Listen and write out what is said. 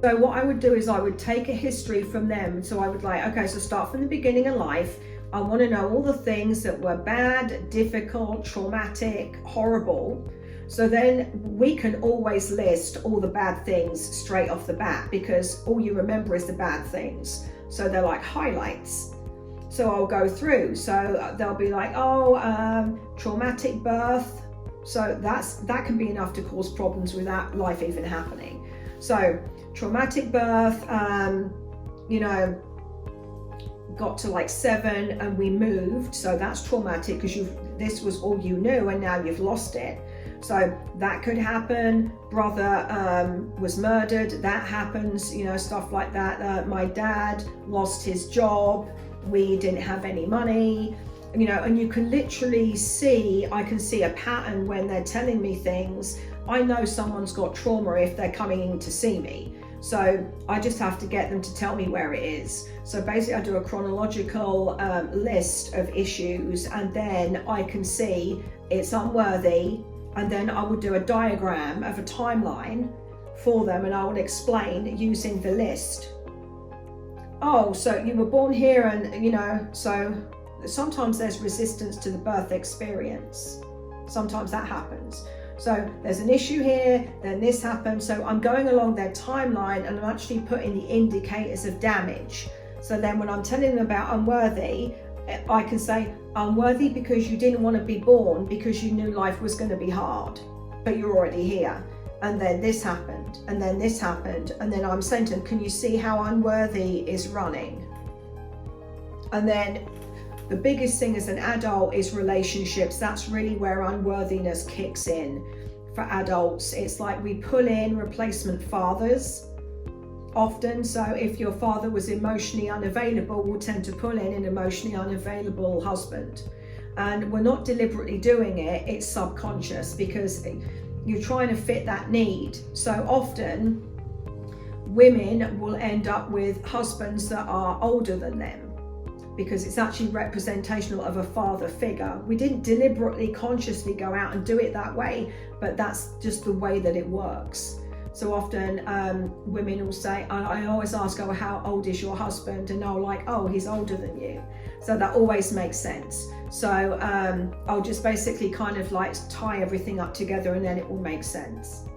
So what I would do is I would take a history from them. So I would like, okay, so start from the beginning of life. I want to know all the things that were bad, difficult, traumatic, horrible. So then we can always list all the bad things straight off the bat, because all you remember is the bad things. So they're like highlights. So I'll go through. So they'll be like, traumatic birth. So that can be enough to cause problems without life even happening. So traumatic birth, got to like 7 and we moved. So that's traumatic because this was all you knew and now you've lost it. So that could happen. Brother was murdered. That happens, stuff like that. My dad lost his job. We didn't have any money, and you can literally see, I can see a pattern when they're telling me things. I know someone's got trauma if they're coming in to see me. So I just have to get them to tell me where it is. So basically I do a chronological list of issues, and then I can see it's unworthy. And then I would do a diagram of a timeline for them, and I would explain using the list. Oh, so you were born here, and so sometimes there's resistance to the birth experience. Sometimes that happens. So there's an issue here, then this happens. So I'm going along their timeline and I'm actually putting the indicators of damage. So then when I'm telling them about unworthy, I can say unworthy because you didn't want to be born because you knew life was going to be hard, but you're already here. And then this happened, and then this happened. And then I'm saying to them, can you see how unworthy is running? And then the biggest thing as an adult is relationships. That's really where unworthiness kicks in for adults. It's like we pull in replacement fathers often. So if your father was emotionally unavailable, we'll tend to pull in an emotionally unavailable husband. And we're not deliberately doing it, it's subconscious because you're trying to fit that need. So often women will end up with husbands that are older than them, because it's actually representational of a father figure. We didn't deliberately, consciously go out and do it that way, but that's just the way that it works. So often women will say, I always ask, oh, how old is your husband? And they'll like, oh, he's older than you. So that always makes sense. So I'll just basically kind of like tie everything up together and then it will make sense.